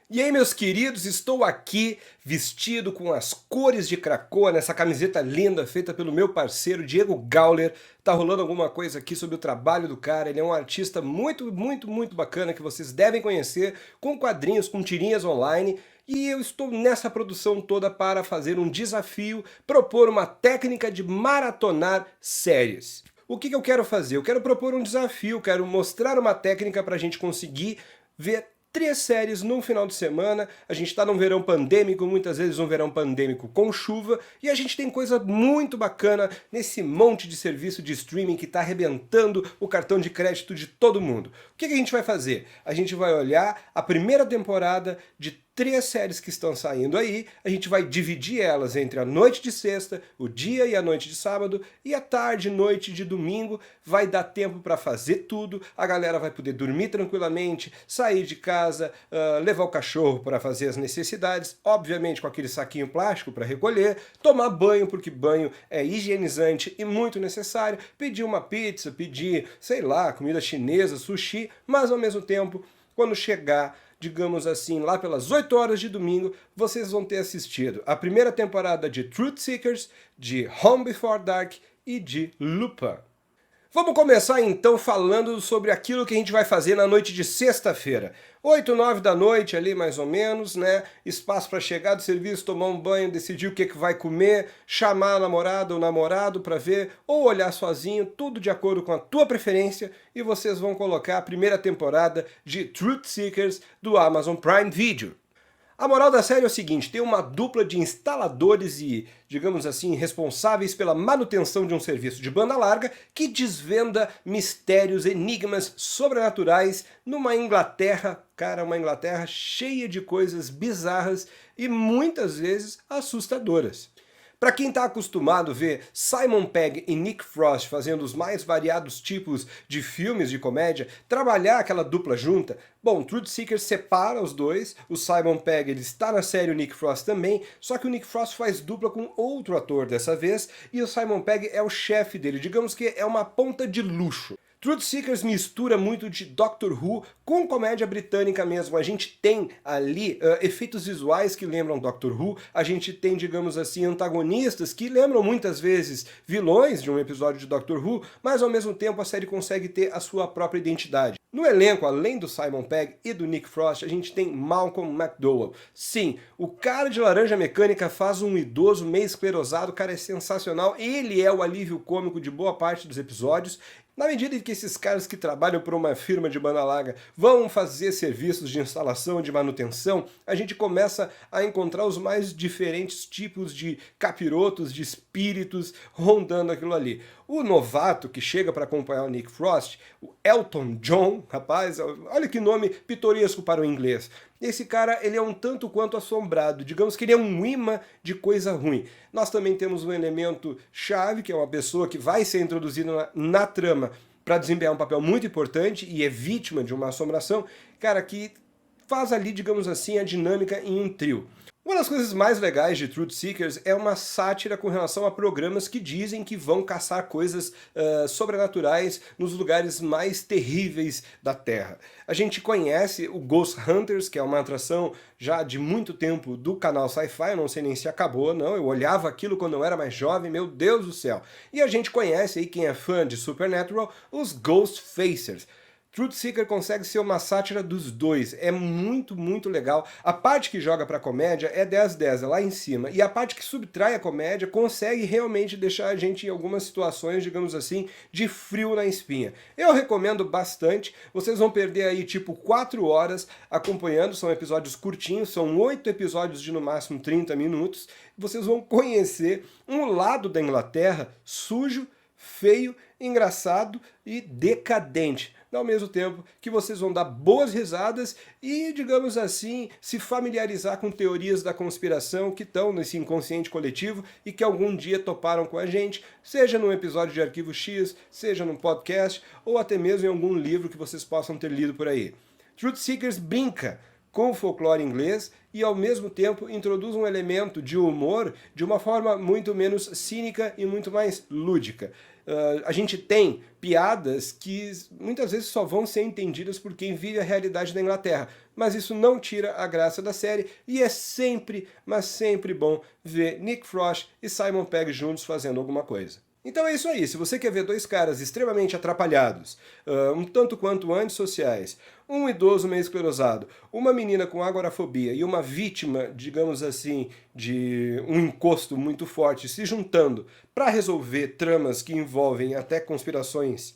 E aí, meus queridos, estou aqui vestido com as cores de Krakoa, nessa camiseta linda feita pelo meu parceiro Diego Gauler. Tá rolando alguma coisa aqui sobre o trabalho do cara, ele é um artista muito bacana que vocês devem conhecer, com quadrinhos, com tirinhas online. E eu estou nessa produção toda para fazer um desafio, propor uma técnica de maratonar séries. O que eu quero fazer? Eu quero propor um desafio, quero mostrar uma técnica para a gente conseguir ver 3 séries num final de semana. A gente está num verão pandêmico, muitas vezes um verão pandêmico com chuva, e a gente tem coisa muito bacana nesse monte de serviço de streaming que está arrebentando o cartão de crédito de todo mundo. O que a gente vai fazer? A gente vai olhar a primeira temporada de 3 séries que estão saindo aí, a gente vai dividir elas entre a noite de sexta, o dia e a noite de sábado, e a tarde e noite de domingo. Vai dar tempo para fazer tudo, a galera vai poder dormir tranquilamente, sair de casa, levar o cachorro para fazer as necessidades, obviamente com aquele saquinho plástico para recolher, tomar banho, porque banho é higienizante e muito necessário, pedir uma pizza, pedir, sei lá, comida chinesa, sushi, mas ao mesmo tempo, quando chegar, digamos assim, lá pelas 8 horas de domingo, vocês vão ter assistido a primeira temporada de Truth Seekers, de Home Before Dark e de Lupin. Vamos começar então falando sobre aquilo que a gente vai fazer na noite de sexta-feira. 8, 9 da noite ali mais ou menos, né? Espaço para chegar do serviço, tomar um banho, decidir o que vai comer, chamar a namorada ou namorado para ver, ou olhar sozinho, tudo de acordo com a tua preferência, e vocês vão colocar a primeira temporada de Truth Seekers do Amazon Prime Video. A moral da série é o seguinte, tem uma dupla de instaladores e, digamos assim, responsáveis pela manutenção de um serviço de banda larga que desvenda mistérios, enigmas sobrenaturais numa Inglaterra, cara, uma Inglaterra cheia de coisas bizarras e muitas vezes assustadoras. Para quem está acostumado a ver Simon Pegg e Nick Frost fazendo os mais variados tipos de filmes de comédia, trabalhar aquela dupla junta, bom, Truth Seekers separa os dois, o Simon Pegg ele está na série, o Nick Frost também, só que o Nick Frost faz dupla com outro ator dessa vez, e o Simon Pegg é o chefe dele, digamos que é uma ponta de luxo. Truth Seekers mistura muito de Doctor Who com comédia britânica mesmo. A gente tem ali efeitos visuais que lembram Doctor Who, a gente tem, digamos assim, antagonistas que lembram muitas vezes vilões de um episódio de Doctor Who, mas ao mesmo tempo a série consegue ter a sua própria identidade. No elenco, além do Simon Pegg e do Nick Frost, a gente tem Malcolm McDowell. Sim, o cara de Laranja Mecânica faz um idoso meio esclerosado, o cara é sensacional, ele é o alívio cômico de boa parte dos episódios. Na medida em que esses caras que trabalham para uma firma de banda larga vão fazer serviços de instalação e de manutenção, a gente começa a encontrar os mais diferentes tipos de capirotos, de espíritos rondando aquilo ali. O novato que chega para acompanhar o Nick Frost, o Elton John, rapaz, olha que nome pitoresco para o inglês. Esse cara, ele é um tanto quanto assombrado, digamos que ele é um imã de coisa ruim. Nós também temos um elemento chave, que é uma pessoa que vai ser introduzida na trama para desempenhar um papel muito importante e é vítima de uma assombração, cara, que faz ali, digamos assim, a dinâmica em um trio. Uma das coisas mais legais de Truth Seekers é uma sátira com relação a programas que dizem que vão caçar coisas sobrenaturais nos lugares mais terríveis da Terra. A gente conhece o Ghost Hunters, que é uma atração já de muito tempo do canal Sci-Fi, eu não sei nem se acabou, não, eu olhava aquilo quando eu era mais jovem, meu Deus do céu. E a gente conhece aí, quem é fã de Supernatural, os Ghost Facers. Truth Seeker consegue ser uma sátira dos dois, é muito legal. A parte que joga pra comédia é 10/10, é lá em cima, e a parte que subtrai a comédia consegue realmente deixar a gente em algumas situações, digamos assim, de frio na espinha. Eu recomendo bastante, vocês vão perder aí tipo 4 horas acompanhando, são episódios curtinhos, são 8 episódios de no máximo 30 minutos, vocês vão conhecer um lado da Inglaterra sujo, feio, engraçado e decadente. Ao mesmo tempo que vocês vão dar boas risadas e, digamos assim, se familiarizar com teorias da conspiração que estão nesse inconsciente coletivo e que algum dia toparam com a gente, seja num episódio de Arquivo X, seja num podcast ou até mesmo em algum livro que vocês possam ter lido por aí. Truth Seekers brinca com o folclore inglês e, ao mesmo tempo, introduz um elemento de humor de uma forma muito menos cínica e muito mais lúdica. A gente tem piadas que muitas vezes só vão ser entendidas por quem vive a realidade da Inglaterra, mas isso não tira a graça da série e é sempre, mas sempre bom ver Nick Frost e Simon Pegg juntos fazendo alguma coisa. Então é isso aí, se você quer ver dois caras extremamente atrapalhados, um tanto quanto antissociais, um idoso meio esclerosado, uma menina com agorafobia e uma vítima, digamos assim, de um encosto muito forte se juntando para resolver tramas que envolvem até conspirações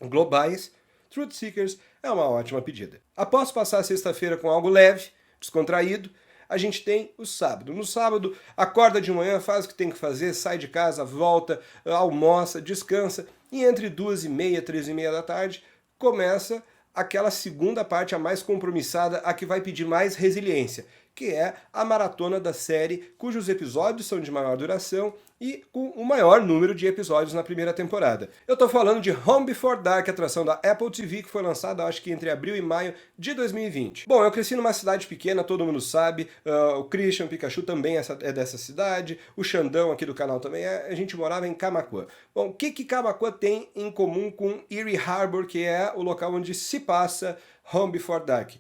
globais, Truth Seekers é uma ótima pedida. Após passar a sexta-feira com algo leve, descontraído, a gente tem o sábado. No sábado, acorda de manhã, faz o que tem que fazer, sai de casa, volta, almoça, descansa, e entre 2h30 e 3h30 da tarde, começa aquela segunda parte, a mais compromissada, a que vai pedir mais resiliência, que é a maratona da série, cujos episódios são de maior duração e com o maior número de episódios na primeira temporada. Eu tô falando de Home Before Dark, atração da Apple TV, que foi lançada acho que entre abril e maio de 2020. Bom, eu cresci numa cidade pequena, todo mundo sabe, o Christian Pikachu também é dessa cidade, o Xandão aqui do canal também a gente morava em Camaquã. Bom, o que Camaquã tem em comum com Erie Harbor, que é o local onde se passa Home Before Dark?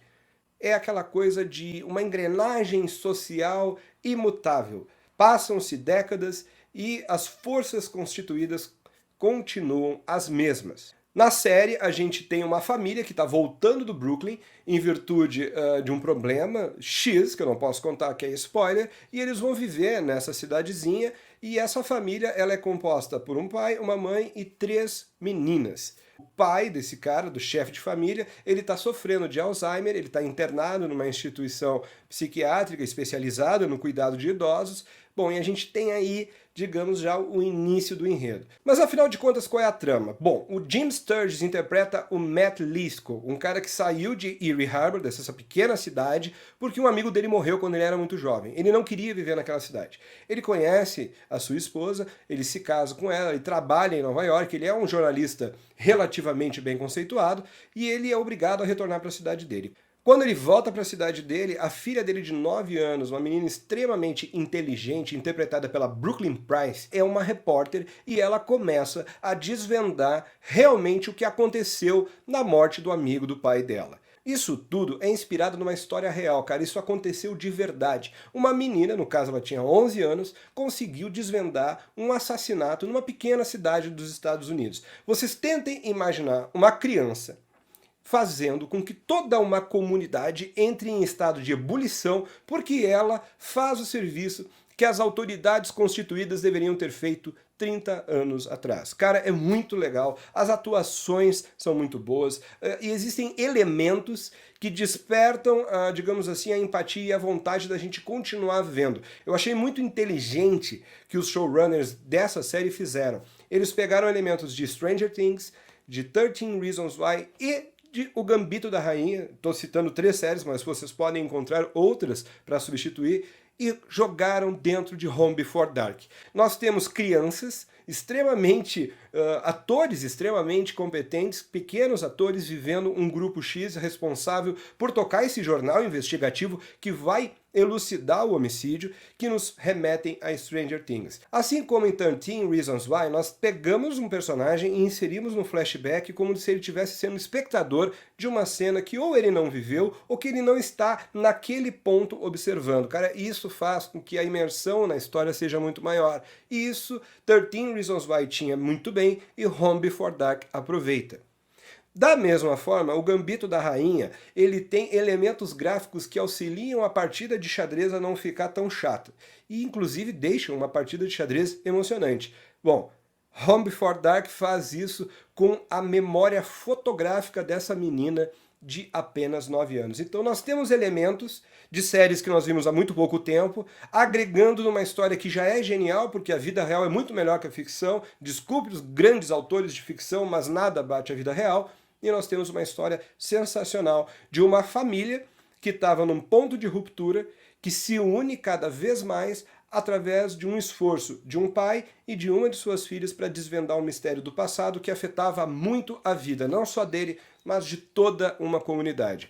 É aquela coisa de uma engrenagem social imutável. Passam-se décadas e as forças constituídas continuam as mesmas. Na série, a gente tem uma família que está voltando do Brooklyn em virtude de um problema X, que eu não posso contar, que é spoiler, e eles vão viver nessa cidadezinha, e essa família ela é composta por um pai, uma mãe e 3 meninas. O pai desse cara, do chefe de família, ele está sofrendo de Alzheimer, ele está internado numa instituição psiquiátrica especializada no cuidado de idosos. Bom, e a gente tem aí, digamos, já o início do enredo. Mas afinal de contas, qual é a trama? Bom, o Jim Sturgis interpreta o Matt Lisco, um cara que saiu de Erie Harbor, dessa pequena cidade, porque um amigo dele morreu quando ele era muito jovem. Ele não queria viver naquela cidade. Ele conhece a sua esposa, ele se casa com ela, ele trabalha em Nova York, ele é um jornalista relativamente bem conceituado e ele é obrigado a retornar para a cidade dele. Quando ele volta para a cidade dele, a filha dele de 9 anos, uma menina extremamente inteligente, interpretada pela Brooklyn Price, é uma repórter e ela começa a desvendar realmente o que aconteceu na morte do amigo do pai dela. Isso tudo é inspirado numa história real, cara, isso aconteceu de verdade. Uma menina, no caso ela tinha 11 anos, conseguiu desvendar um assassinato numa pequena cidade dos Estados Unidos. Vocês tentem imaginar uma criança fazendo com que toda uma comunidade entre em estado de ebulição porque ela faz o serviço que as autoridades constituídas deveriam ter feito 30 anos atrás. Cara, é muito legal, as atuações são muito boas e existem elementos que despertam, digamos assim, a empatia e a vontade da gente continuar vendo. Eu achei muito inteligente que os showrunners dessa série fizeram. Eles pegaram elementos de Stranger Things, de 13 Reasons Why e de O Gambito da Rainha, estou citando 3 séries, mas vocês podem encontrar outras para substituir, e jogaram dentro de Home Before Dark. Nós temos crianças atores extremamente competentes, pequenos atores vivendo um grupo X responsável por tocar esse jornal investigativo que vai elucidar o homicídio, que nos remetem a Stranger Things. Assim como em 13 Reasons Why, nós pegamos um personagem e inserimos no flashback como se ele estivesse sendo espectador de uma cena que ou ele não viveu ou que ele não está naquele ponto observando. Cara, isso faz com que a imersão na história seja muito maior. E isso 13 Reasons Why tinha muito bem e Home Before Dark aproveita. Da mesma forma, o Gambito da Rainha, ele tem elementos gráficos que auxiliam a partida de xadrez a não ficar tão chata. E inclusive deixam uma partida de xadrez emocionante. Bom, Home Before Dark faz isso com a memória fotográfica dessa menina de apenas 9 anos. Então nós temos elementos de séries que nós vimos há muito pouco tempo, agregando numa história que já é genial, porque a vida real é muito melhor que a ficção. Desculpe os grandes autores de ficção, mas nada bate a vida real. E nós temos uma história sensacional de uma família que estava num ponto de ruptura, que se une cada vez mais através de um esforço de um pai e de uma de suas filhas para desvendar um mistério do passado que afetava muito a vida, não só dele, mas de toda uma comunidade.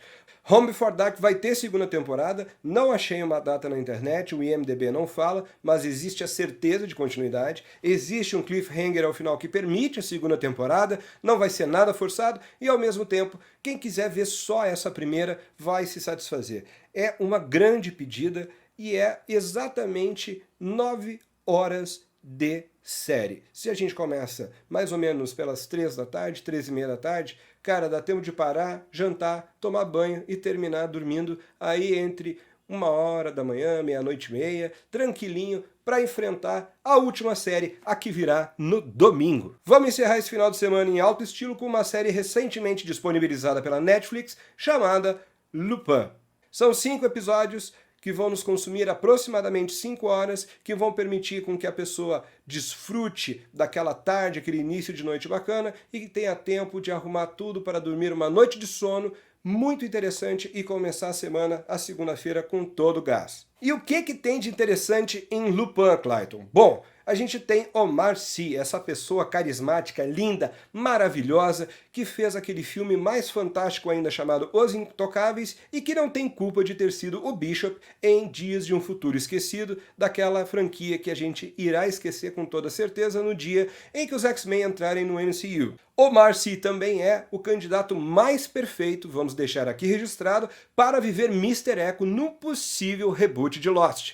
Home Before Dark vai ter segunda temporada, não achei uma data na internet, o IMDb não fala, mas existe a certeza de continuidade, existe um cliffhanger ao final que permite a segunda temporada, não vai ser nada forçado e ao mesmo tempo, quem quiser ver só essa primeira vai se satisfazer. É uma grande pedida e é exatamente 9 horas de série. Se a gente começa mais ou menos pelas 3 da tarde, 3:30 da tarde, cara, dá tempo de parar, jantar, tomar banho e terminar dormindo aí entre 1h da manhã, 00:30, tranquilinho, para enfrentar a última série, a que virá no domingo. Vamos encerrar esse final de semana em alto estilo com uma série recentemente disponibilizada pela Netflix, chamada Lupin. São 5 episódios que vão nos consumir aproximadamente 5 horas, que vão permitir com que a pessoa desfrute daquela tarde, aquele início de noite bacana e que tenha tempo de arrumar tudo para dormir uma noite de sono muito interessante e começar a semana, a segunda-feira, com todo o gás. E o que tem de interessante em Lupin, Clayton? Bom, a gente tem Omar Sy, essa pessoa carismática, linda, maravilhosa, que fez aquele filme mais fantástico ainda chamado Os Intocáveis e que não tem culpa de ter sido o Bishop em Dias de um Futuro Esquecido, daquela franquia que a gente irá esquecer com toda certeza no dia em que os X-Men entrarem no MCU. Omar Sy também é o candidato mais perfeito, vamos deixar aqui registrado, para viver Mr. Echo no possível reboot de Lost.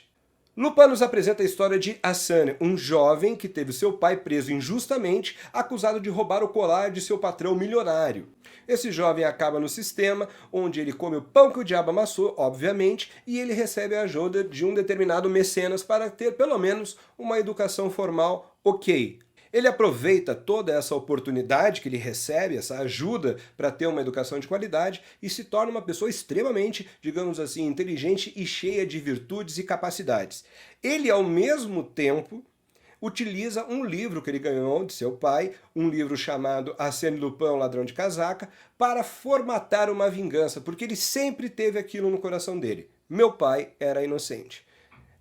Lupin nos apresenta a história de Hassan, um jovem que teve seu pai preso injustamente, acusado de roubar o colar de seu patrão milionário. Esse jovem acaba no sistema, onde ele come o pão que o diabo amassou, obviamente, e ele recebe a ajuda de um determinado mecenas para ter pelo menos uma educação formal ok. Ele aproveita toda essa oportunidade que ele recebe, essa ajuda para ter uma educação de qualidade e se torna uma pessoa extremamente, digamos assim, inteligente e cheia de virtudes e capacidades. Ele, ao mesmo tempo, utiliza um livro que ele ganhou de seu pai, um livro chamado Arsène Lupin, o Ladrão de Casaca, para formatar uma vingança, porque ele sempre teve aquilo no coração dele. Meu pai era inocente.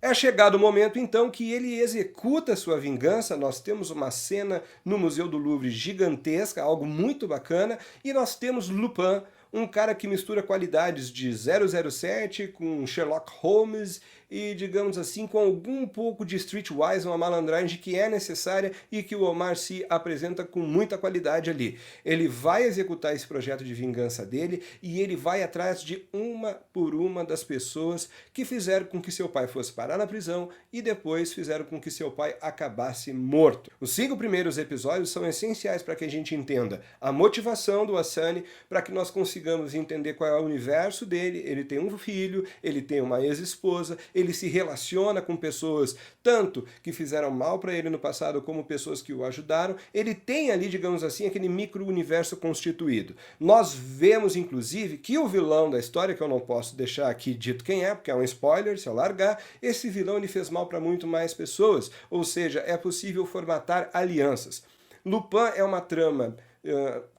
É chegado o momento, então, que ele executa sua vingança. Nós temos uma cena no Museu do Louvre gigantesca, algo muito bacana, e nós temos Lupin, um cara que mistura qualidades de 007 com Sherlock Holmes e, digamos assim, com algum pouco de Streetwise, uma malandragem que é necessária e que o Omar Sy apresenta com muita qualidade ali. Ele vai executar esse projeto de vingança dele e ele vai atrás de uma por uma das pessoas que fizeram com que seu pai fosse parar na prisão e depois fizeram com que seu pai acabasse morto. Os 5 primeiros episódios são essenciais para que a gente entenda a motivação do Hassan, para que nós consigamos entender qual é o universo dele. Ele tem um filho, ele tem uma ex-esposa, ele se relaciona com pessoas tanto que fizeram mal para ele no passado como pessoas que o ajudaram. Ele tem ali, digamos assim, aquele micro-universo constituído. Nós vemos, inclusive, que o vilão da história, que eu não posso deixar aqui dito quem é, porque é um spoiler, se eu largar, esse vilão ele fez mal para muito mais pessoas, ou seja, é possível formatar alianças. Lupin é uma trama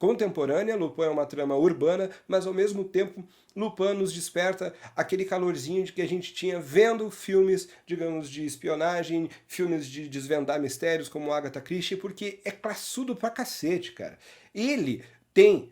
contemporânea, Lupin é uma trama urbana, mas ao mesmo tempo Lupin nos desperta aquele calorzinho de que a gente tinha vendo filmes, digamos, de espionagem, filmes de desvendar mistérios como Agatha Christie, porque é classudo pra cacete, cara. Ele tem,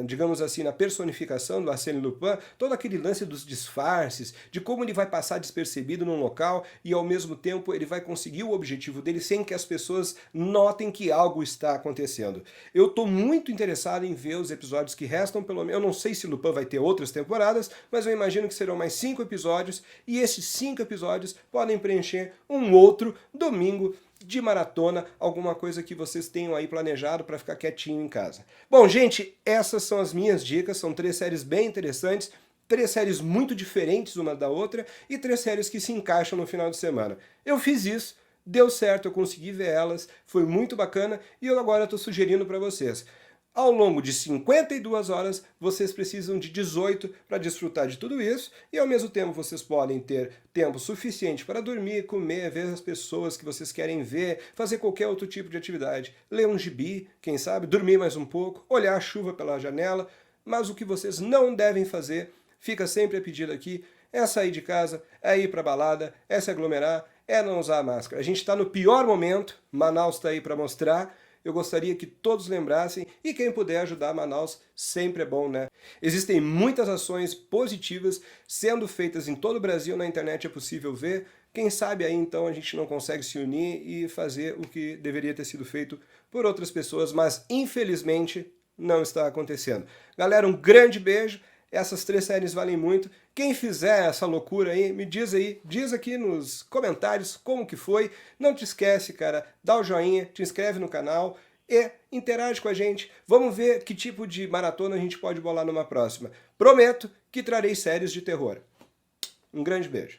digamos assim, na personificação do Arsène Lupin, todo aquele lance dos disfarces, de como ele vai passar despercebido num local e ao mesmo tempo ele vai conseguir o objetivo dele sem que as pessoas notem que algo está acontecendo. Eu estou muito interessado em ver os episódios que restam, pelo menos, eu não sei se Lupin vai ter outras temporadas, mas eu imagino que serão mais 5 episódios e esses 5 episódios podem preencher um outro domingo de maratona, alguma coisa que vocês tenham aí planejado para ficar quietinho em casa. Bom, gente, essas são as minhas dicas, são 3 séries bem interessantes, 3 séries muito diferentes uma da outra e 3 séries que se encaixam no final de semana. Eu fiz isso, deu certo, eu consegui ver elas, foi muito bacana e eu agora estou sugerindo para vocês. Ao longo de 52 horas, vocês precisam de 18 para desfrutar de tudo isso e ao mesmo tempo vocês podem ter tempo suficiente para dormir, comer, ver as pessoas que vocês querem ver, fazer qualquer outro tipo de atividade. Ler um gibi, quem sabe, dormir mais um pouco, olhar a chuva pela janela, mas o que vocês não devem fazer, fica sempre a pedido aqui, é sair de casa, é ir para balada, é se aglomerar, é não usar máscara. A gente está no pior momento, Manaus está aí para mostrar. Eu gostaria que todos lembrassem, e quem puder ajudar Manaus sempre é bom, né? Existem muitas ações positivas sendo feitas em todo o Brasil, na internet é possível ver. Quem sabe aí então a gente não consegue se unir e fazer o que deveria ter sido feito por outras pessoas, mas infelizmente não está acontecendo. Galera, um grande beijo. Essas 3 séries valem muito. Quem fizer essa loucura aí, me diz aí, diz aqui nos comentários como que foi. Não te esquece, cara, dá o joinha, te inscreve no canal e interage com a gente. Vamos ver que tipo de maratona a gente pode bolar numa próxima. Prometo que trarei séries de terror. Um grande beijo.